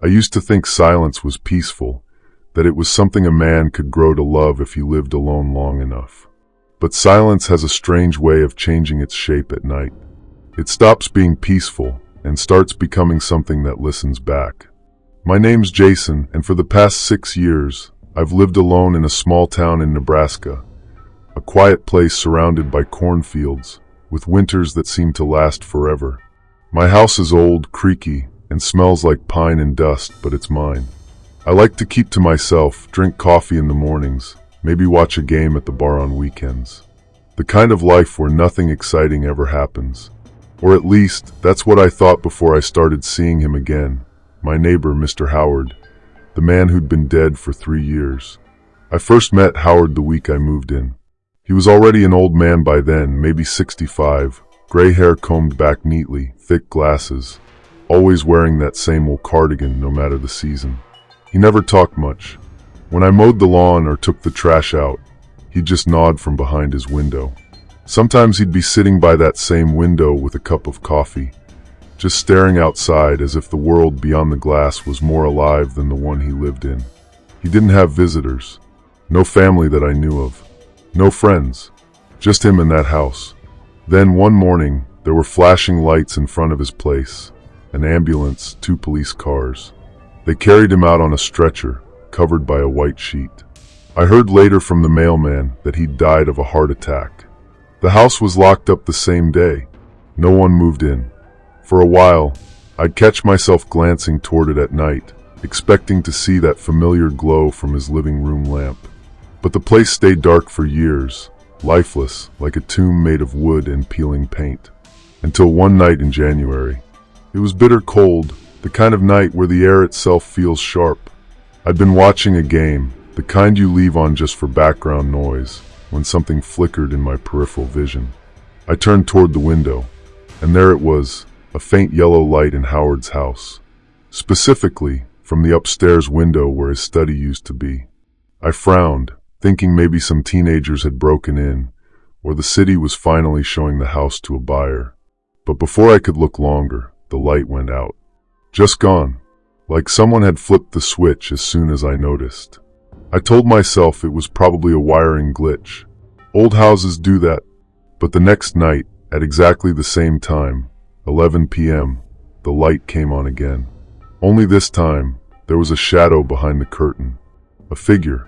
I used to think silence was peaceful, that it was something a man could grow to love if he lived alone long enough. But silence has a strange way of changing its shape at night. It stops being peaceful and starts becoming something that listens back. My name's Jason, and for the past 6 years, I've lived alone in a small town in Nebraska, a quiet place surrounded by cornfields, with winters that seem to last forever. My house is old, creaky, and smells like pine and dust, but it's mine. I like to keep to myself, drink coffee in the mornings, maybe watch a game at the bar on weekends. The kind of life where nothing exciting ever happens. Or at least, that's what I thought before I started seeing him again. My neighbor, Mr. Howard, the man who'd been dead for 3 years. I first met Howard the week I moved in. He was already an old man by then, maybe 65, gray hair combed back neatly, thick glasses, always wearing that same old cardigan no matter the season. He never talked much. When I mowed the lawn or took the trash out, he'd just nod from behind his window. Sometimes he'd be sitting by that same window with a cup of coffee, just staring outside as if the world beyond the glass was more alive than the one he lived in. He didn't have visitors, no family that I knew of, no friends, just him in that house. Then one morning, there were flashing lights in front of his place, an ambulance, 2 police cars. They carried him out on a stretcher, covered by a white sheet. I heard later from the mailman that he'd died of a heart attack. The house was locked up the same day. No one moved in. For a while, I'd catch myself glancing toward it at night, expecting to see that familiar glow from his living room lamp. But the place stayed dark for years, lifeless, like a tomb made of wood and peeling paint. Until one night in January. It was bitter cold, the kind of night where the air itself feels sharp. I'd been watching a game, the kind you leave on just for background noise, when something flickered in my peripheral vision. I turned toward the window, and there it was, a faint yellow light in Howard's house. Specifically, from the upstairs window where his study used to be. I frowned, thinking maybe some teenagers had broken in, or the city was finally showing the house to a buyer. But before I could look longer, the light went out. Just gone, like someone had flipped the switch as soon as I noticed. I told myself it was probably a wiring glitch. Old houses do that. But the next night, at exactly the same time, 11 p.m., the light came on again. Only this time, there was a shadow behind the curtain. A figure,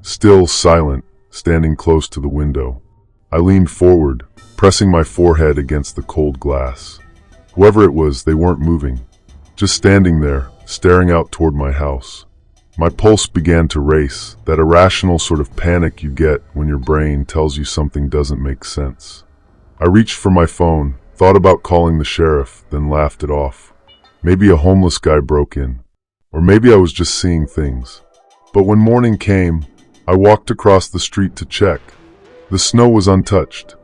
still silent, standing close to the window. I leaned forward, pressing my forehead against the cold glass. Whoever it was, they weren't moving, just standing there, staring out toward my house. My pulse began to race, that irrational sort of panic you get when your brain tells you something doesn't make sense. I reached for my phone, thought about calling the sheriff, then laughed it off. Maybe a homeless guy broke in, or maybe I was just seeing things. But when morning came, I walked across the street to check. The snow was untouched.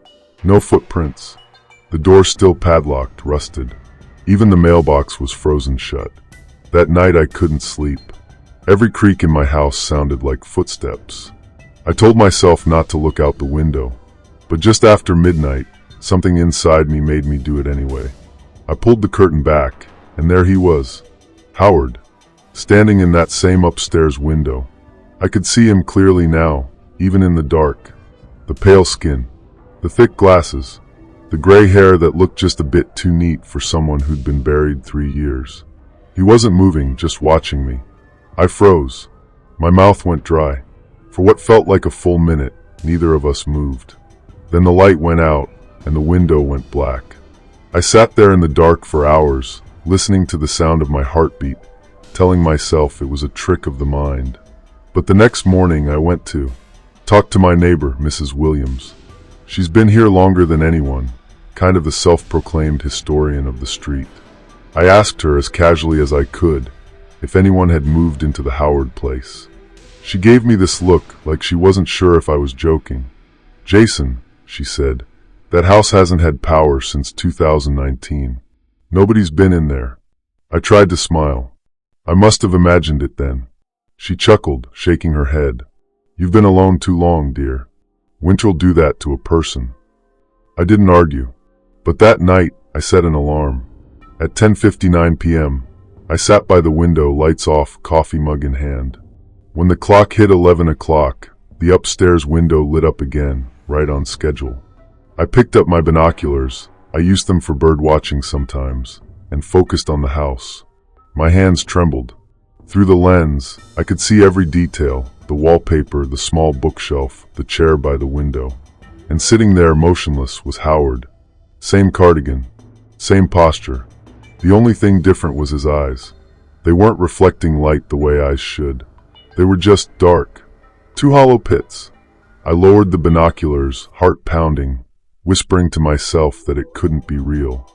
No footprints. The door still padlocked, rusted. Even the mailbox was frozen shut. That night I couldn't sleep. Every creak in my house sounded like footsteps. I told myself not to look out the window, but just after midnight, something inside me made me do it anyway. I pulled the curtain back, and there he was, Howard, standing in that same upstairs window. I could see him clearly now, even in the dark. The pale skin, the thick glasses, the gray hair that looked just a bit too neat for someone who'd been buried 3 years. He wasn't moving, just watching me. I froze. My mouth went dry. For what felt like a full minute, neither of us moved. Then the light went out, and the window went black. I sat there in the dark for hours, listening to the sound of my heartbeat, telling myself it was a trick of the mind. But the next morning I went to talk to my neighbor, Mrs. Williams. She's been here longer than anyone, kind of the self-proclaimed historian of the street. I asked her as casually as I could if anyone had moved into the Howard place. She gave me this look like she wasn't sure if I was joking. "Jason," she said, "that house hasn't had power since 2019. Nobody's been in there." I tried to smile. I must have imagined it then. She chuckled, shaking her head. "You've been alone too long, dear. Winter'll do that to a person." I didn't argue. But that night, I set an alarm. At 10:59 p.m., I sat by the window, lights off, coffee mug in hand. When the clock hit 11 o'clock, the upstairs window lit up again, right on schedule. I picked up my binoculars, I used them for bird watching sometimes, and focused on the house. My hands trembled. Through the lens, I could see every detail, the wallpaper, the small bookshelf, the chair by the window. And sitting there motionless was Howard. Same cardigan, same posture. The only thing different was his eyes. They weren't reflecting light the way eyes should. They were just dark. Two hollow pits. I lowered the binoculars, heart pounding, whispering to myself that it couldn't be real.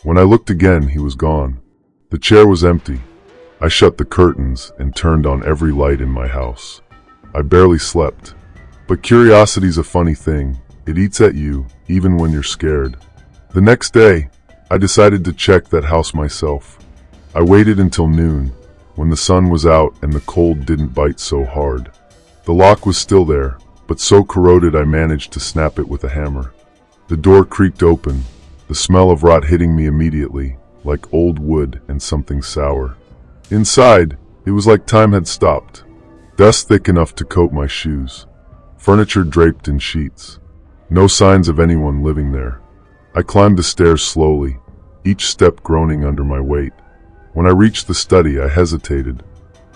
When I looked again, he was gone. The chair was empty. I shut the curtains and turned on every light in my house. I barely slept. But curiosity's a funny thing. It eats at you, even when you're scared. The next day, I decided to check that house myself. I waited until noon, when the sun was out and the cold didn't bite so hard. The lock was still there, but so corroded I managed to snap it with a hammer. The door creaked open, the smell of rot hitting me immediately, like old wood and something sour. Inside, it was like time had stopped. Dust thick enough to coat my shoes. Furniture draped in sheets. No signs of anyone living there. I climbed the stairs slowly, each step groaning under my weight. When I reached the study, I hesitated.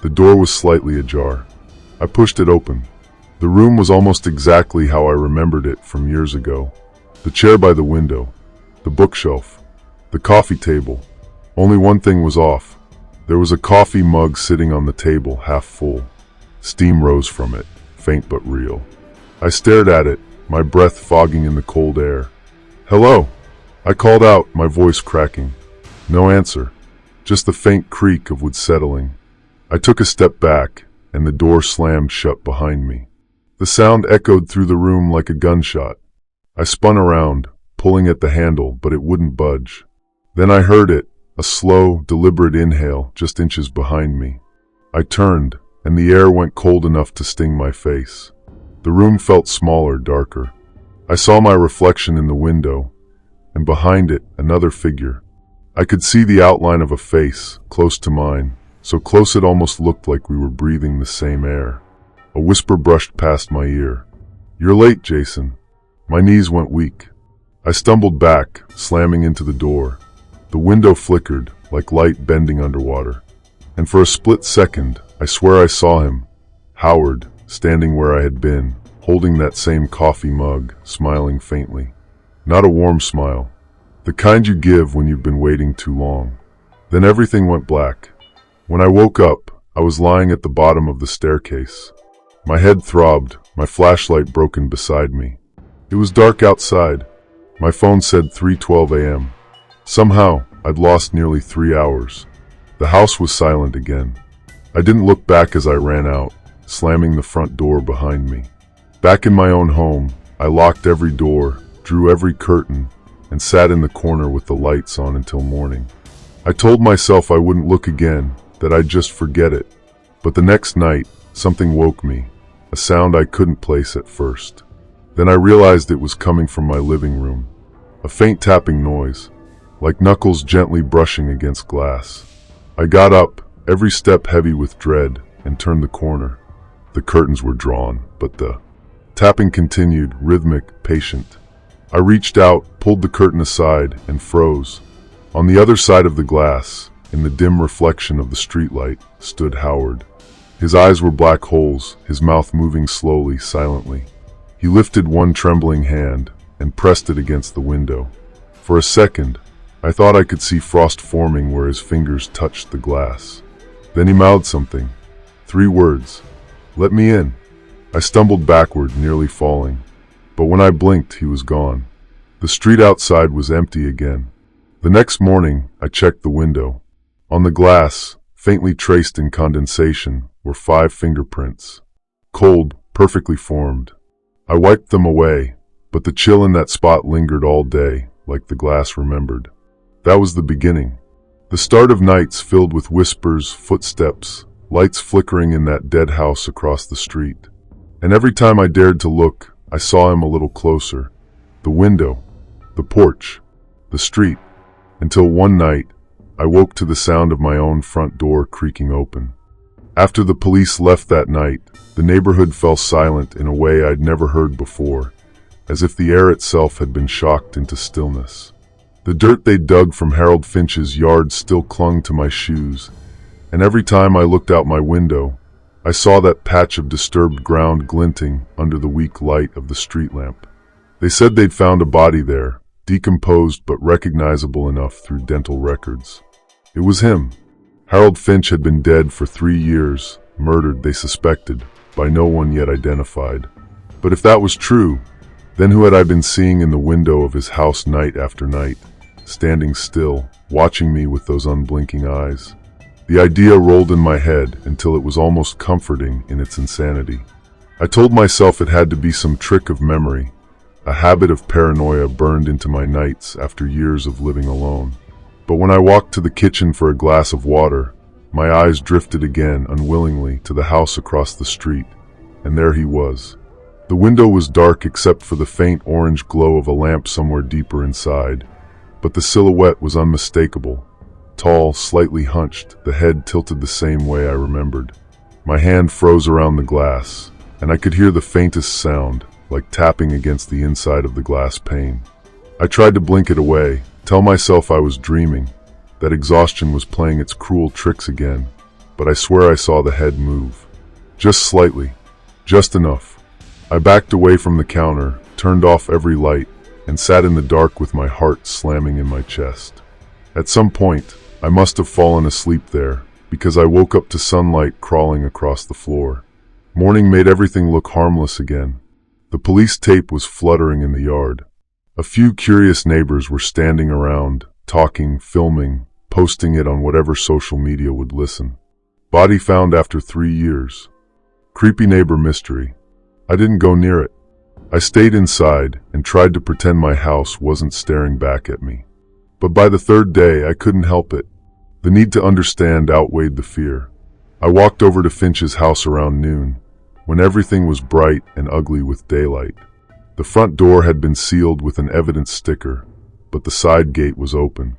The door was slightly ajar. I pushed it open. The room was almost exactly how I remembered it from years ago. The chair by the window, the bookshelf, the coffee table. Only one thing was off. There was a coffee mug sitting on the table, half full. Steam rose from it, faint but real. I stared at it, my breath fogging in the cold air. "Hello," I called out, my voice cracking. No answer, just the faint creak of wood settling. I took a step back, and the door slammed shut behind me. The sound echoed through the room like a gunshot. I spun around, pulling at the handle, but it wouldn't budge. Then I heard it, a slow, deliberate inhale just inches behind me. I turned, and the air went cold enough to sting my face. The room felt smaller, darker. I saw my reflection in the window, and behind it, another figure. I could see the outline of a face, close to mine, so close it almost looked like we were breathing the same air. A whisper brushed past my ear. "You're late, Jason." My knees went weak. I stumbled back, slamming into the door. The window flickered, like light bending underwater. And for a split second, I swear I saw him, Howard, standing where I had been, holding that same coffee mug, smiling faintly. Not a warm smile. The kind you give when you've been waiting too long. Then everything went black. When I woke up, I was lying at the bottom of the staircase. My head throbbed, my flashlight broken beside me. It was dark outside. My phone said 3:12 a.m. Somehow, I'd lost nearly 3 hours. The house was silent again. I didn't look back as I ran out, slamming the front door behind me. Back in my own home, I locked every door, drew every curtain, and sat in the corner with the lights on until morning. I told myself I wouldn't look again, that I'd just forget it. But the next night, something woke me, a sound I couldn't place at first. Then I realized it was coming from my living room. A faint tapping noise, like knuckles gently brushing against glass. I got up, every step heavy with dread, and turned the corner. The curtains were drawn, but the tapping continued, rhythmic, patient. I reached out, pulled the curtain aside, and froze. On the other side of the glass, in the dim reflection of the streetlight, stood Howard. His eyes were black holes, his mouth moving slowly, silently. He lifted one trembling hand and pressed it against the window. For a second, I thought I could see frost forming where his fingers touched the glass. Then he mouthed something. 3 words. "Let me in." I stumbled backward, nearly falling. But when I blinked, he was gone. The street outside was empty again. The next morning, I checked the window. On the glass, faintly traced in condensation, were 5 fingerprints. Cold, perfectly formed. I wiped them away, but the chill in that spot lingered all day, like the glass remembered. That was the beginning. The start of nights filled with whispers, footsteps, lights flickering in that dead house across the street. And every time I dared to look, I saw him a little closer. The window, the porch, the street, until one night, I woke to the sound of my own front door creaking open. After the police left that night, the neighborhood fell silent in a way I'd never heard before, as if the air itself had been shocked into stillness. The dirt they dug from Harold Finch's yard still clung to my shoes, and every time I looked out my window, I saw that patch of disturbed ground glinting under the weak light of the street lamp. They said they'd found a body there, decomposed but recognizable enough through dental records. It was him. Harold Finch had been dead for 3 years, murdered, they suspected, by no one yet identified. But if that was true, then who had I been seeing in the window of his house night after night, standing still, watching me with those unblinking eyes? The idea rolled in my head until it was almost comforting in its insanity. I told myself it had to be some trick of memory, a habit of paranoia burned into my nights after years of living alone. But when I walked to the kitchen for a glass of water, my eyes drifted again unwillingly to the house across the street, and there he was. The window was dark except for the faint orange glow of a lamp somewhere deeper inside, but the silhouette was unmistakable. Tall, slightly hunched, the head tilted the same way I remembered. My hand froze around the glass, and I could hear the faintest sound, like tapping against the inside of the glass pane. I tried to blink it away, tell myself I was dreaming, that exhaustion was playing its cruel tricks again, but I swear I saw the head move. Just slightly, just enough. I backed away from the counter, turned off every light, and sat in the dark with my heart slamming in my chest. At some point, I must have fallen asleep there, because I woke up to sunlight crawling across the floor. Morning made everything look harmless again. The police tape was fluttering in the yard. A few curious neighbors were standing around, talking, filming, posting it on whatever social media would listen. Body found after 3 years. Creepy neighbor mystery. I didn't go near it. I stayed inside and tried to pretend my house wasn't staring back at me. But by the 3rd day, I couldn't help it. The need to understand outweighed the fear. I walked over to Finch's house around noon, when everything was bright and ugly with daylight. The front door had been sealed with an evidence sticker, but the side gate was open.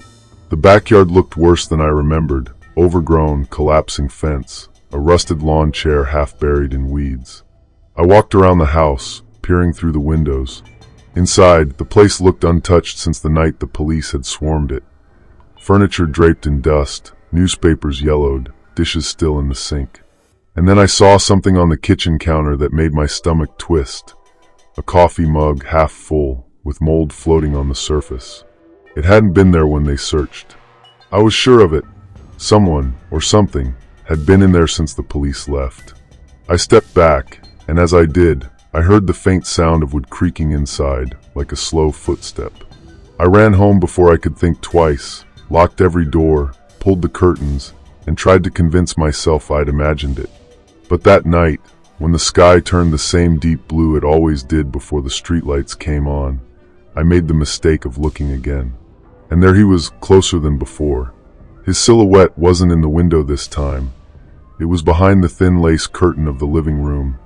The backyard looked worse than I remembered, overgrown, collapsing fence, a rusted lawn chair half buried in weeds. I walked around the house, peering through the windows. Inside, the place looked untouched since the night the police had swarmed it. Furniture draped in dust, newspapers yellowed, dishes still in the sink. And then I saw something on the kitchen counter that made my stomach twist. A coffee mug half full, with mold floating on the surface. It hadn't been there when they searched. I was sure of it. Someone, or something, had been in there since the police left. I stepped back, and as I did, I heard the faint sound of wood creaking inside, like a slow footstep. I ran home before I could think twice, locked every door, pulled the curtains, and tried to convince myself I'd imagined it. But that night, when the sky turned the same deep blue it always did before the streetlights came on, I made the mistake of looking again. And there he was, closer than before. His silhouette wasn't in the window this time. It was behind the thin lace curtain of the living room,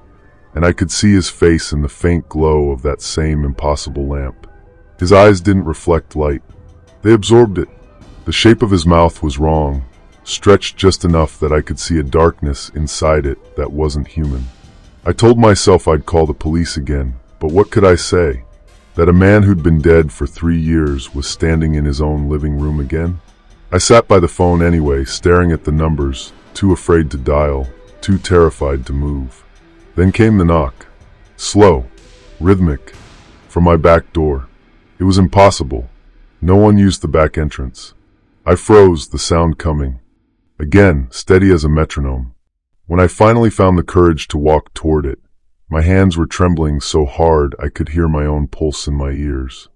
and I could see his face in the faint glow of that same impossible lamp. His eyes didn't reflect light. They absorbed it. The shape of his mouth was wrong, stretched just enough that I could see a darkness inside it that wasn't human. I told myself I'd call the police again, but what could I say? That a man who'd been dead for 3 years was standing in his own living room again? I sat by the phone anyway, staring at the numbers, too afraid to dial, too terrified to move. Then came the knock. Slow, rhythmic, from my back door. It was impossible. No one used the back entrance. I froze, the sound coming. Again, steady as a metronome. When I finally found the courage to walk toward it, my hands were trembling so hard I could hear my own pulse in my ears.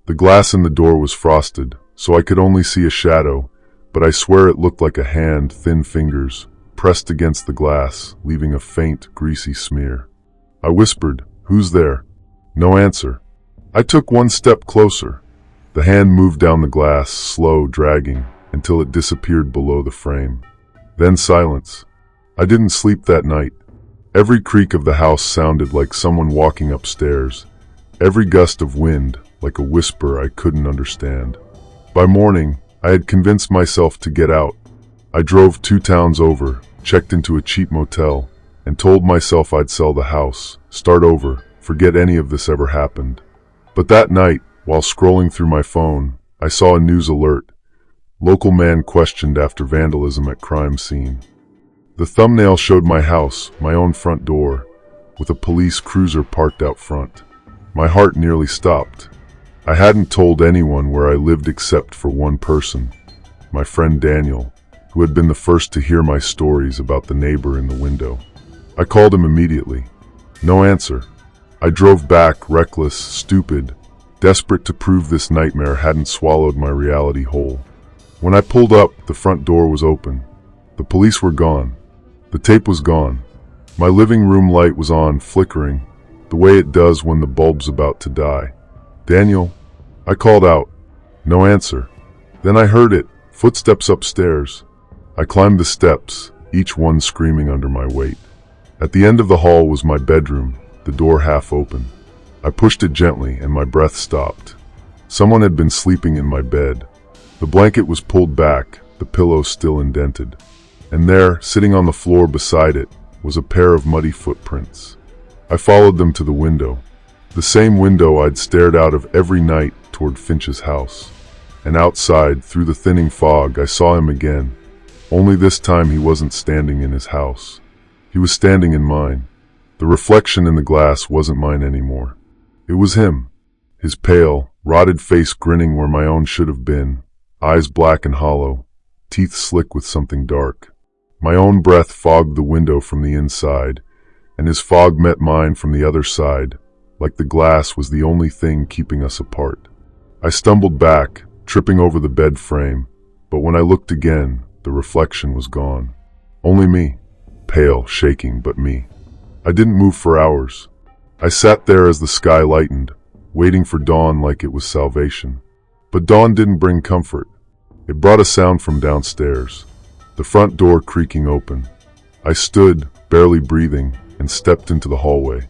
The glass in the door was frosted, so I could only see a shadow, but I swear it looked like a hand, thin fingers, pressed against the glass, leaving a faint, greasy smear. I whispered, "Who's there?" No answer. I took one step closer. The hand moved down the glass, slow, dragging, until it disappeared below the frame. Then silence. I didn't sleep that night. Every creak of the house sounded like someone walking upstairs. Every gust of wind, like a whisper I couldn't understand. By morning, I had convinced myself to get out. I drove 2 towns over, checked into a cheap motel, and told myself I'd sell the house, start over, forget any of this ever happened. But that night, while scrolling through my phone, I saw a news alert. Local man questioned after vandalism at crime scene. The thumbnail showed my house, my own front door, with a police cruiser parked out front. My heart nearly stopped. I hadn't told anyone where I lived except for one person, my friend Daniel, who had been the first to hear my stories about the neighbor in the window. I called him immediately. No answer. I drove back, reckless, stupid, desperate to prove this nightmare hadn't swallowed my reality whole. When I pulled up, the front door was open. The police were gone. The tape was gone. My living room light was on, flickering, the way it does when the bulb's about to die. Daniel, I called out. No answer. Then I heard it, footsteps upstairs. I climbed the steps, each one screaming under my weight. At the end of the hall was my bedroom, the door half open. I pushed it gently and my breath stopped. Someone had been sleeping in my bed. The blanket was pulled back, the pillow still indented. And there, sitting on the floor beside it, was a pair of muddy footprints. I followed them to the window. The same window I'd stared out of every night toward Finch's house. And outside, through the thinning fog, I saw him again. Only this time he wasn't standing in his house. He was standing in mine. The reflection in the glass wasn't mine anymore. It was him. His pale, rotted face grinning where my own should have been, eyes black and hollow, teeth slick with something dark. My own breath fogged the window from the inside, and his fog met mine from the other side, like the glass was the only thing keeping us apart. I stumbled back, tripping over the bed frame, but when I looked again, the reflection was gone. Only me, pale, shaking, but me. I didn't move for hours. I sat there as the sky lightened, waiting for dawn like it was salvation. But dawn didn't bring comfort. It brought a sound from downstairs, the front door creaking open. I stood, barely breathing, and stepped into the hallway.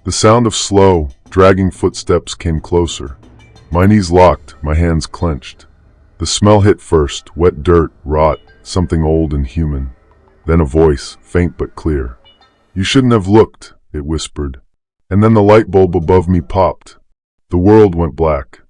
The sound of slow, dragging footsteps came closer. My knees locked, my hands clenched. The smell hit first, wet dirt, rot, something old and human. Then a voice, faint but clear. "You shouldn't have looked," it whispered. And then the light bulb above me popped. The world went black.